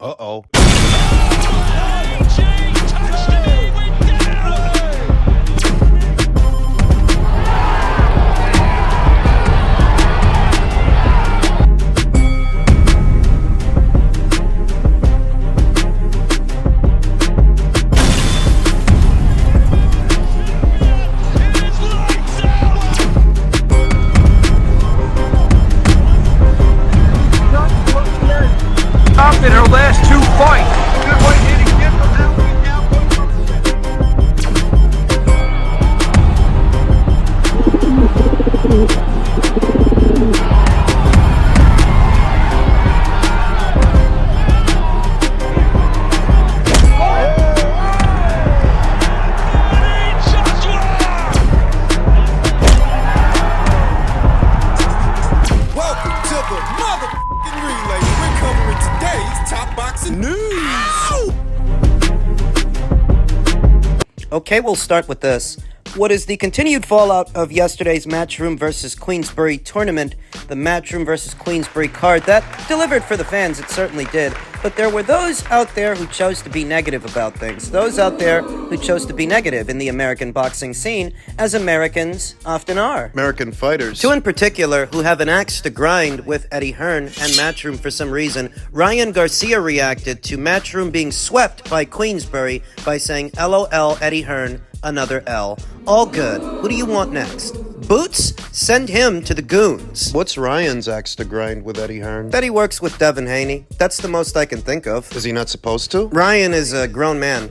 Uh-oh. Up in her last two fights. Good way hitting him from that way down. Welcome to the motherfucking relay. We're covering today's top boxing news. Okay, we'll start with this. What is the continued fallout of yesterday's Matchroom versus Queensberry tournament, the Matchroom versus Queensberry card, that delivered for the fans, it certainly did. But there were those out there who chose to be negative about things. Those out there who chose to be negative in the American boxing scene, as Americans often are. American fighters. Two in particular who have an axe to grind with Eddie Hearn and Matchroom for some reason. Ryan Garcia reacted to Matchroom being swept by Queensberry by saying, LOL, Eddie Hearn, another L. All good. Who do you want next? Boots? Send him to the goons. What's Ryan's axe to grind with Eddie Hearn? That he works with Devin Haney. That's the most I can think of. Is he not supposed to? Ryan is a grown man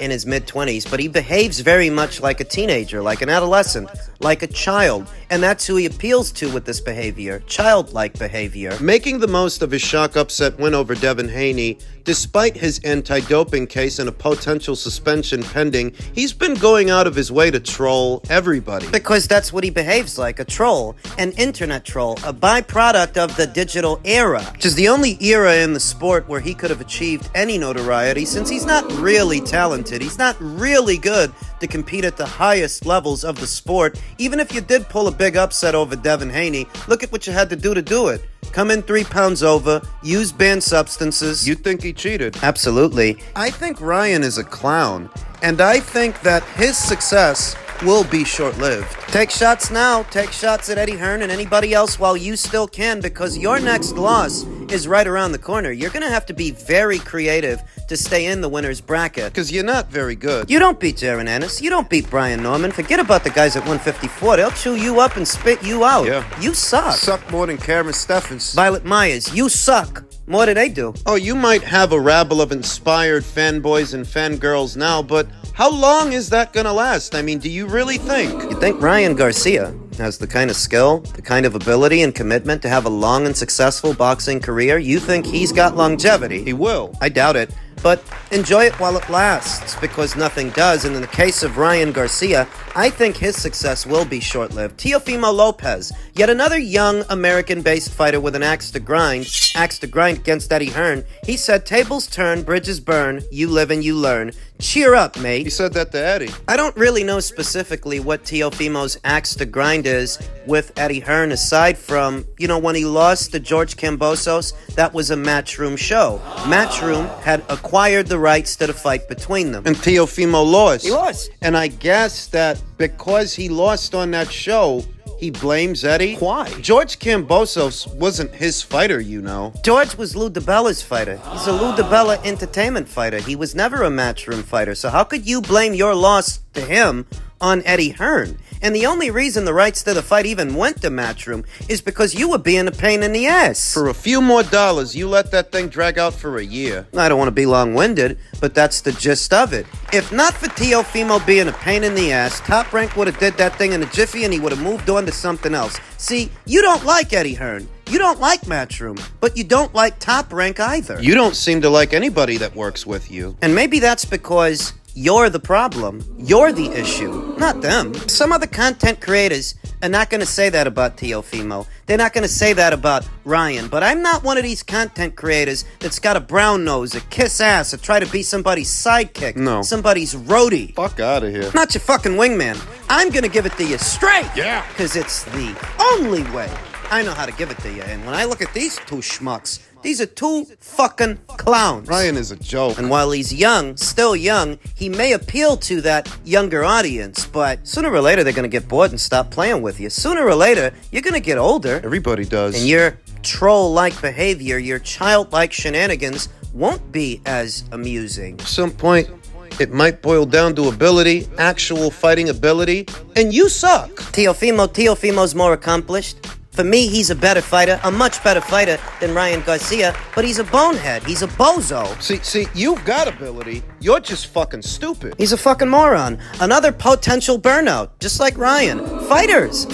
in his mid-20s, but he behaves very much like a teenager, like an adolescent, like a child, and that's who he appeals to with this behavior, childlike behavior. Making the most of his shock upset win over Devin Haney, despite his anti-doping case and a potential suspension pending, he's been going out of his way to troll everybody. Because that's what he behaves like, a troll, an internet troll, a byproduct of the digital era, which is the only era in the sport where he could have achieved any notoriety since he's not really talented, he's not really good to compete at the highest levels of the sport. Even if you did pull a big upset over Devin Haney, look at what you had to do it. Come in 3 pounds over, use banned substances. You think he cheated? Absolutely. I think Ryan is a clown, and I think that his success will be short-lived. Take shots now. Take shots at Eddie Hearn and anybody else while you still can, because your next loss is right around the corner. You're going to have to be very creative to stay in the winner's bracket. Because you're not very good. You don't beat Jaron Ennis. You don't beat Brian Norman. Forget about the guys at 154. They'll chew you up and spit you out. Yeah. You suck. Suck more than Cameron Steffens. Violet Myers, you suck. More than they do. Oh, you might have a rabble of inspired fanboys and fangirls now, but how long is that gonna last? I mean, do you really think? You think Ryan Garcia has the kind of skill, the kind of ability and commitment to have a long and successful boxing career? You think he's got longevity? He will. I doubt it. But enjoy it while it lasts, because nothing does. And in the case of Ryan Garcia, I think his success will be short-lived. Teofimo Lopez, yet another young American-based fighter with an axe to grind against Eddie Hearn. He said, tables turn, bridges burn, you live and you learn. Cheer up, mate. He said that to Eddie. I don't really know specifically what Teofimo's axe to grind is with Eddie Hearn, aside from, when he lost to George Kambosos, that was a Matchroom show. Matchroom had acquired the rights to the fight between them. And Teofimo lost. He lost. And I guess that because he lost on that show, he blames Eddie. Why? George Kambosos wasn't his fighter, George was Lou DiBella's fighter. He's a Lou DiBella entertainment fighter. He was never a Matchroom fighter. So how could you blame your loss to him on Eddie Hearn? And the only reason the rights to the fight even went to Matchroom is because you were being a pain in the ass. For a few more dollars, you let that thing drag out for a year. I don't want to be long-winded, but that's the gist of it. If not for Teofimo being a pain in the ass, Top Rank would have did that thing in a jiffy and he would have moved on to something else. See, you don't like Eddie Hearn. You don't like Matchroom, but you don't like Top Rank either. You don't seem to like anybody that works with you. And maybe that's because you're the problem. You're the issue, not them. Some other content creators are not going to say that about Teofimo. They're not going to say that about Ryan. But I'm not one of these content creators that's got a brown nose, a kiss ass, or try to be somebody's sidekick. No. Somebody's roadie. Fuck out of here. Not your fucking wingman. I'm going to give it to you straight. Yeah. Because it's the only way I know how to give it to you. And when I look at these two schmucks These are two fucking clowns. Ryan is a joke. And while he's young, still young, he may appeal to that younger audience, but sooner or later they're gonna get bored and stop playing with you. Sooner or later, you're gonna get older. Everybody does. And your troll-like behavior, your childlike shenanigans won't be as amusing. At some point, it might boil down to ability, actual fighting ability, and you suck. Teofimo's more accomplished. For me, he's a better fighter, a much better fighter than Ryan Garcia, but he's a bonehead. He's a bozo. See, you've got ability. You're just fucking stupid. He's a fucking moron. Another potential burnout, just like Ryan. Fighters,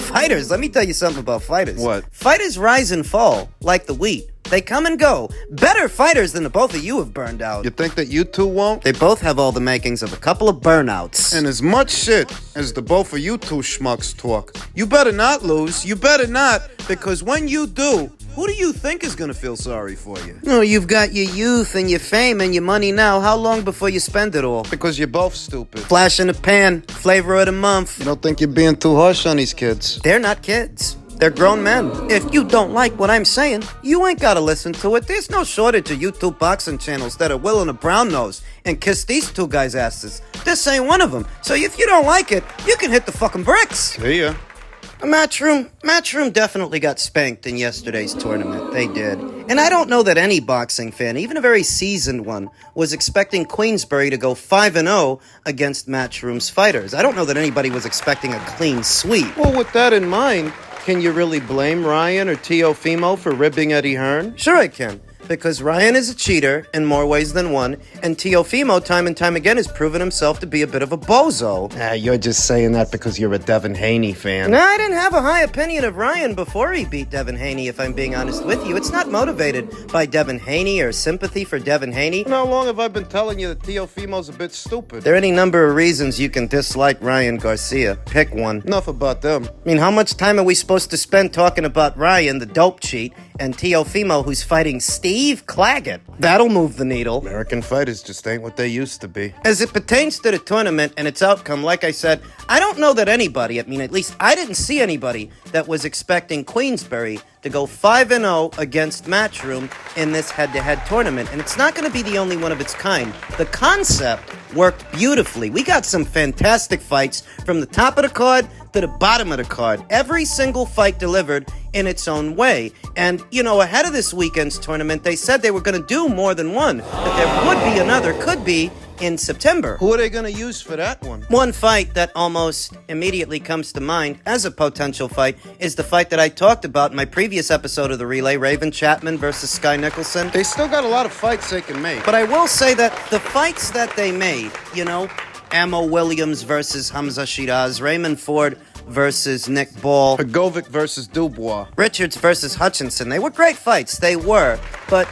let me tell you something about fighters. What? Fighters rise and fall, like the wheat. They come and go. Better fighters than the both of you have burned out. You think that you two won't? They both have all the makings of a couple of burnouts. And as much shit as the both of you two schmucks talk, you better not lose. You better not, because when you do, who do you think is gonna feel sorry for you? No, you've got your youth and your fame and your money now. How long before you spend it all? Because you're both stupid. Flash in the pan, flavor of the month. You don't think you're being too harsh on these kids? They're not kids. They're grown men. If you don't like what I'm saying, you ain't gotta listen to it. There's no shortage of YouTube boxing channels that are willing to brown nose and kiss these two guys' asses. This ain't one of them. So if you don't like it, you can hit the fucking bricks. See ya. Matchroom definitely got spanked in yesterday's tournament. They did. And I don't know that any boxing fan, even a very seasoned one, was expecting Queensberry to go 5-0 against Matchroom's fighters. I don't know that anybody was expecting a clean sweep. Well, with that in mind, can you really blame Ryan or Teofimo for ribbing Eddie Hearn? Sure I can. Because Ryan is a cheater in more ways than one, and Teofimo time and time again has proven himself to be a bit of a bozo. You're just saying that because you're a Devin Haney fan. No, I didn't have a high opinion of Ryan before he beat Devin Haney, if I'm being honest with you. It's not motivated by Devin Haney or sympathy for Devin Haney. How long have I been telling you that Teofimo's a bit stupid? There are any number of reasons you can dislike Ryan Garcia. Pick one. Enough about them. I mean, how much time are we supposed to spend talking about Ryan, the dope cheat, and Teofimo, who's fighting Steve Claggett? That'll move the needle. American fighters just ain't what they used to be. As it pertains to the tournament and its outcome, like I said, I don't know that anybody, I mean, at least I didn't see anybody that was expecting Queensberry to go 5-0 against Matchroom in this head-to-head tournament. And it's not going to be the only one of its kind. The concept worked beautifully. We got some fantastic fights from the top of the card to the bottom of the card. Every single fight delivered in its own way. And, you know, ahead of this weekend's tournament, they said they were going to do more than one. That there would be another, could be, in September. Who are they going to use for that one? One fight that almost immediately comes to mind as a potential fight is the fight that I talked about in my previous episode of the Relay, Raven Chapman versus Sky Nicholson. They still got a lot of fights they can make. But I will say that the fights that they made, you know, Ammo Williams versus Hamza Shiraz, Raymond Ford versus Nick Ball, Pagovic versus Dubois, Richards versus Hutchinson, they were great fights, they were. But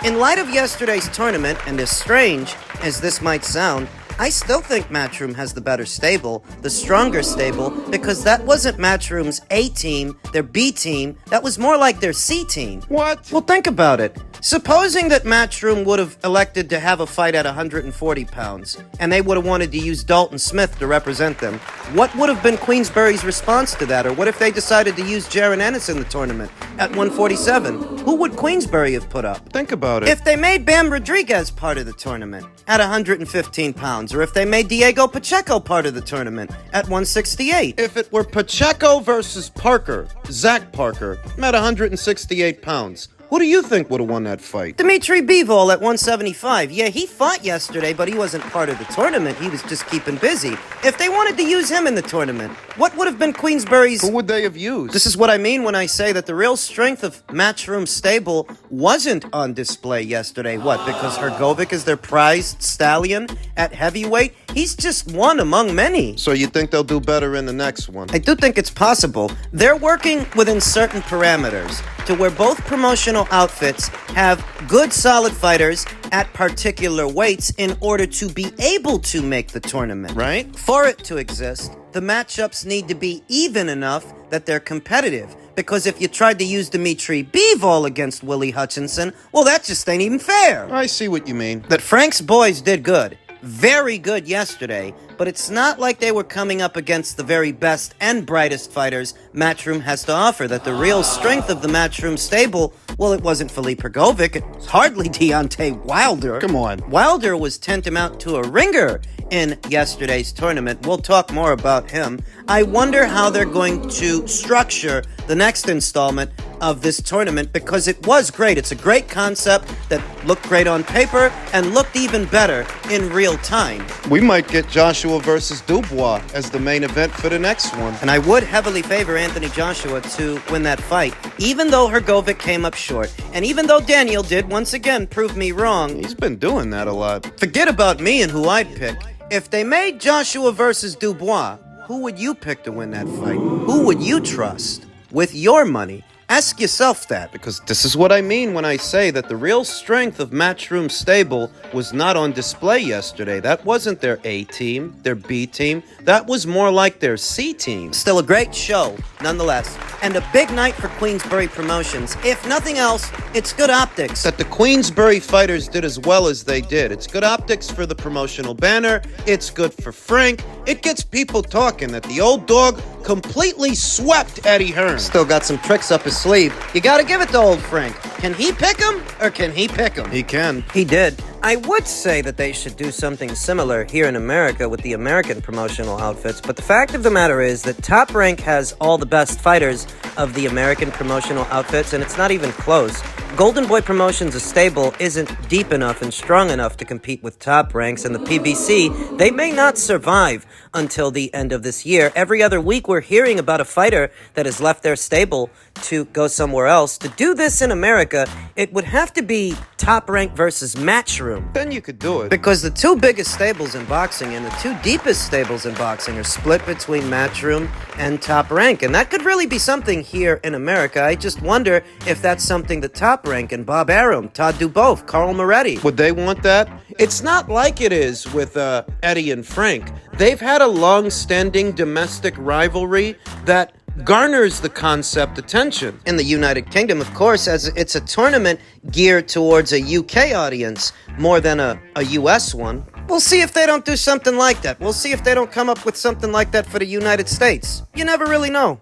in light of yesterday's tournament, and as strange as this might sound, I still think Matchroom has the better stable, the stronger stable, because that wasn't Matchroom's A team, their B team, that was more like their C team. What? Well, think about it. Supposing that Matchroom would have elected to have a fight at 140 pounds, and they would have wanted to use Dalton Smith to represent them, what would have been Queensberry's response to that? Or what if they decided to use Jaron Ennis in the tournament at 147? Who would Queensberry have put up? Think about it. If they made Bam Rodriguez part of the tournament at 115 pounds, or if they made Diego Pacheco part of the tournament at 168. If it were Pacheco versus Parker, Zach Parker, at 168 pounds, who do you think would have won that fight? Dmitry Bivol at 175. Yeah, he fought yesterday, but he wasn't part of the tournament. He was just keeping busy. If they wanted to use him in the tournament, what would have been Queensberry's... Who would they have used? This is what I mean when I say that the real strength of Matchroom's stable wasn't on display yesterday. What, because Hrgovic is their prized stallion at heavyweight? He's just one among many. So you think they'll do better in the next one? I do think it's possible. They're working within certain parameters to where both promotional outfits have good solid fighters at particular weights in order to be able to make the tournament. Right? For it to exist, the matchups need to be even enough that they're competitive. Because if you tried to use Dmitry Bivol against Willie Hutchinson, well, that just ain't even fair. I see what you mean. That Frank's boys did good. very good yesterday, but it's not like they were coming up against the very best and brightest fighters Matchroom has to offer. That the real strength of the Matchroom stable, well, it wasn't Philippe Hrgovic, it's hardly Deontay Wilder. Come on. Wilder was tantamount to a ringer in yesterday's tournament. We'll talk more about him. I wonder how they're going to structure the next installment of this tournament, because it was great. It's a great concept that looked great on paper and looked even better in real time. We might get Joshua versus Dubois as the main event for the next one. And I would heavily favor Anthony Joshua to win that fight, even though Hrgovic came up short. And even though Daniel did once again prove me wrong. He's been doing that a lot. Forget about me and who I'd pick. If they made Joshua versus Dubois, who would you pick to win that fight? Who would you trust with your money? Ask yourself that. Because this is what I mean when I say that the real strength of Matchroom stable was not on display yesterday. That wasn't their A team, their B team. That was more like their C team. Still a great show, nonetheless. And a big night for Queensberry Promotions. If nothing else, it's good optics. That the Queensberry fighters did as well as they did. It's good optics for the promotional banner. It's good for Frank. It gets people talking that the old dog completely swept Eddie Hearn. Still got some tricks up his sleeve. You gotta give it to old Frank. Can he pick him, or can he pick him? He can. He did. I would say that they should do something similar here in America with the American promotional outfits, but the fact of the matter is that Top Rank has all the best fighters of the American promotional outfits, and it's not even close. Golden Boy Promotions' stable isn't deep enough and strong enough to compete with Top Ranks, and the PBC, they may not survive until the end of this year. Every other week we're hearing about a fighter that has left their stable to go somewhere else. To do this in America, it would have to be Top Rank versus Matchroom. Then you could do it. Because the two biggest stables in boxing and the two deepest stables in boxing are split between Matchroom and Top Rank. And that could really be something here in America. I just wonder if that's something that Top Rank and Bob Arum, Todd Duboff, Carl Moretti. Would they want that? It's not like it is with Eddie and Frank. They've had a long-standing domestic rivalry that garners the concept attention. In the United Kingdom, of course, as it's a tournament geared towards a UK audience more than a US one. We'll see if they don't do something like that. We'll see if they don't come up with something like that for the United States. You never really know.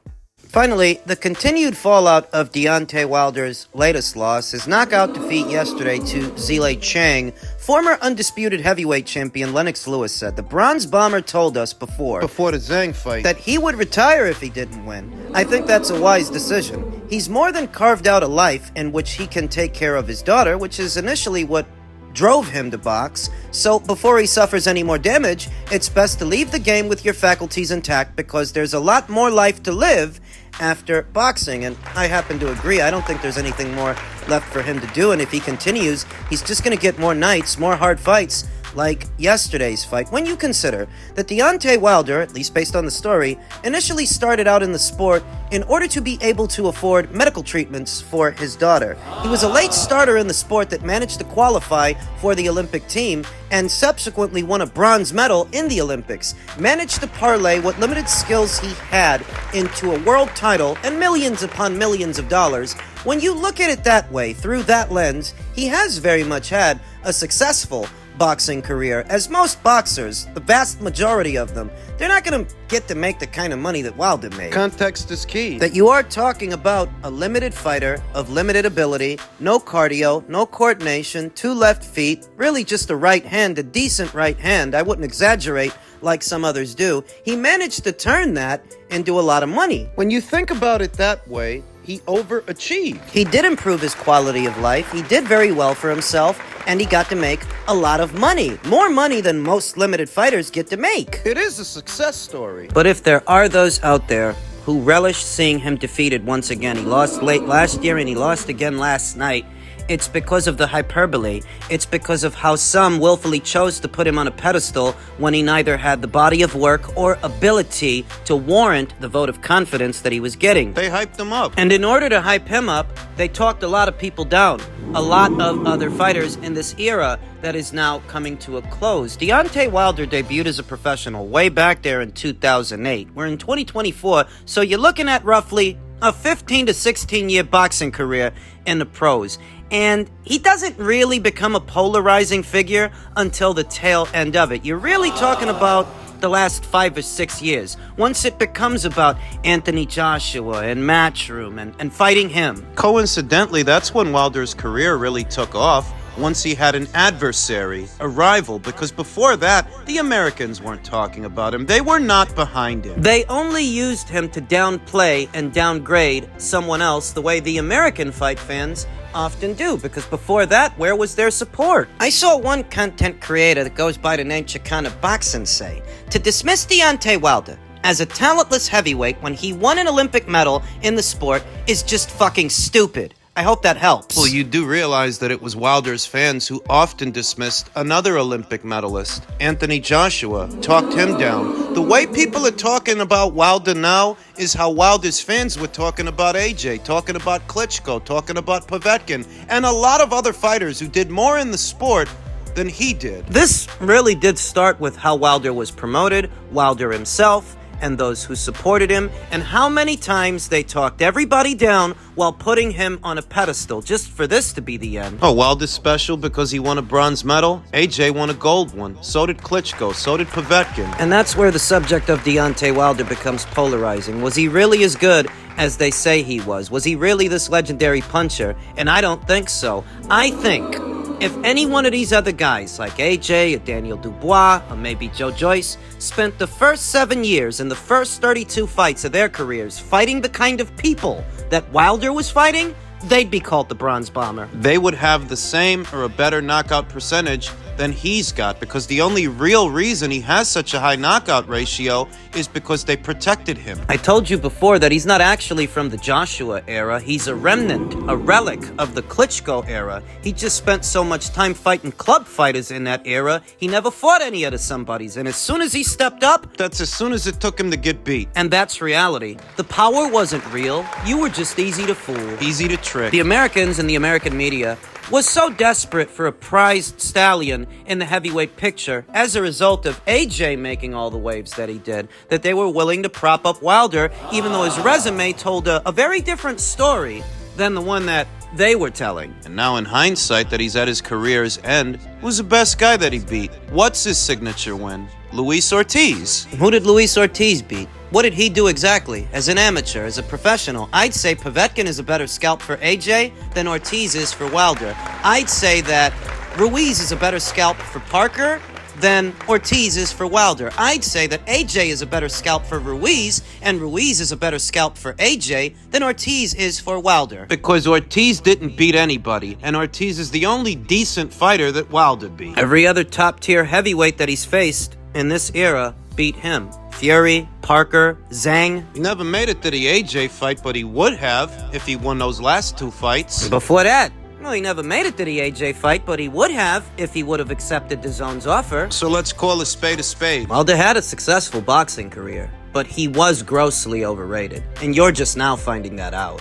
Finally, the continued fallout of Deontay Wilder's latest loss, his knockout defeat yesterday to Zhilei Chang. Former undisputed heavyweight champion Lennox Lewis said the Bronze Bomber told us before the Zhang fight that he would retire if he didn't win. I think that's a wise decision. He's more than carved out a life in which he can take care of his daughter, which is initially what drove him to box. So before he suffers any more damage, it's best to leave the game with your faculties intact, because there's a lot more life to live after boxing. And I happen to agree. I don't think there's anything more left for him to do. And if he continues, he's just going to get more nights, more hard fights like yesterday's fight. When you consider that Deontay Wilder, at least based on the story, initially started out in the sport in order to be able to afford medical treatments for his daughter. He was a late starter in the sport that managed to qualify for the Olympic team and subsequently won a bronze medal in the Olympics. Managed to parlay what limited skills he had into a world title and millions upon millions of dollars. When you look at it that way, through that lens, he has very much had a successful boxing career. As most boxers, the vast majority of them, they're not going to get to make the kind of money that Wilder made. Context is key. That you are talking about a limited fighter of limited ability, no cardio, no coordination, two left feet, really just a right hand, a decent right hand. I wouldn't exaggerate like some others do. He managed to turn that into a lot of money. When you think about it that way, he overachieved. He did improve his quality of life. He did very well for himself, and he got to make a lot of money. More money than most limited fighters get to make. It is a success story. But if there are those out there who relish seeing him defeated once again, he lost late last year and he lost again last night, it's because of the hyperbole. It's because of how some willfully chose to put him on a pedestal when he neither had the body of work or ability to warrant the vote of confidence that he was getting. They hyped him up. And in order to hype him up, they talked a lot of people down. A lot of other fighters in this era that is now coming to a close. Deontay Wilder debuted as a professional way back there in 2008. We're in 2024, so you're looking at roughly a 15 to 16 year boxing career in the pros. And he doesn't really become a polarizing figure until the tail end of it. You're really talking about the last 5 or 6 years, once it becomes about Anthony Joshua and Matchroom and fighting him. Coincidentally, that's when Wilder's career really took off, once he had an adversary, a rival, because before that, the Americans weren't talking about him. They were not behind him. They only used him to downplay and downgrade someone else the way the American fight fans often do, because before that, where was their support? I saw one content creator that goes by the name Chicana Boxing say, to dismiss Deontay Wilder as a talentless heavyweight when he won an Olympic medal in the sport is just fucking stupid. I hope that helps. Well, you do realize that it was Wilder's fans who often dismissed another Olympic medalist, Anthony Joshua, talked him down. The way people are talking about Wilder now is how Wilder's fans were talking about AJ, talking about Klitschko, talking about Povetkin, and a lot of other fighters who did more in the sport than he did. This really did start with how Wilder was promoted, Wilder himself, and those who supported him, and how many times they talked everybody down while putting him on a pedestal just for this to be the end. Oh, Wilder's special because he won a bronze medal? AJ won a gold one. So did Klitschko. So did Povetkin. And that's where the subject of Deontay Wilder becomes polarizing. Was he really as good as they say he was? Was he really this legendary puncher? And I don't think so. I think if any one of these other guys, like AJ or Daniel Dubois or maybe Joe Joyce, spent the first 7 years and the first 32 fights of their careers fighting the kind of people that Wilder was fighting, they'd be called the Bronze Bomber. They would have the same or a better knockout percentage than he's got, because the only real reason he has such a high knockout ratio is because they protected him. I told you before that he's not actually from the Joshua era. He's a remnant, a relic of the Klitschko era. He just spent so much time fighting club fighters in that era, he never fought any of the somebodies. And as soon as he stepped up, That's as soon as it took him to get beat. and that's reality. The power wasn't real. You were just easy to fool. Easy to trick. The Americans and the American media was so desperate for a prized stallion in the heavyweight picture as a result of AJ making all the waves that he did, that they were willing to prop up Wilder, even though his resume told a very different story than the one that they were telling. And now in hindsight that he's at his career's end, who's the best guy that he beat? What's his signature win? Luis Ortiz. Who did Luis Ortiz beat? What did he do exactly? As an amateur, as a professional, I'd say Povetkin is a better scalp for AJ than Ortiz is for Wilder. I'd say that Ruiz is a better scalp for Parker than Ortiz is for Wilder. I'd say that AJ is a better scalp for Ruiz, and Ruiz is a better scalp for AJ than Ortiz is for Wilder. Because Ortiz didn't beat anybody, and Ortiz is the only decent fighter that Wilder beat. Every other top-tier heavyweight that he's faced in this era beat him. Fury, Parker, Zhang. He never made it to the AJ fight, but he would have if he won those last 2 fights. Before that, well, he never made it to the AJ fight, but he would have if he would have accepted DAZN's offer. So let's call a spade a spade. Wilder had a successful boxing career, but he was grossly overrated, and you're just now finding that out.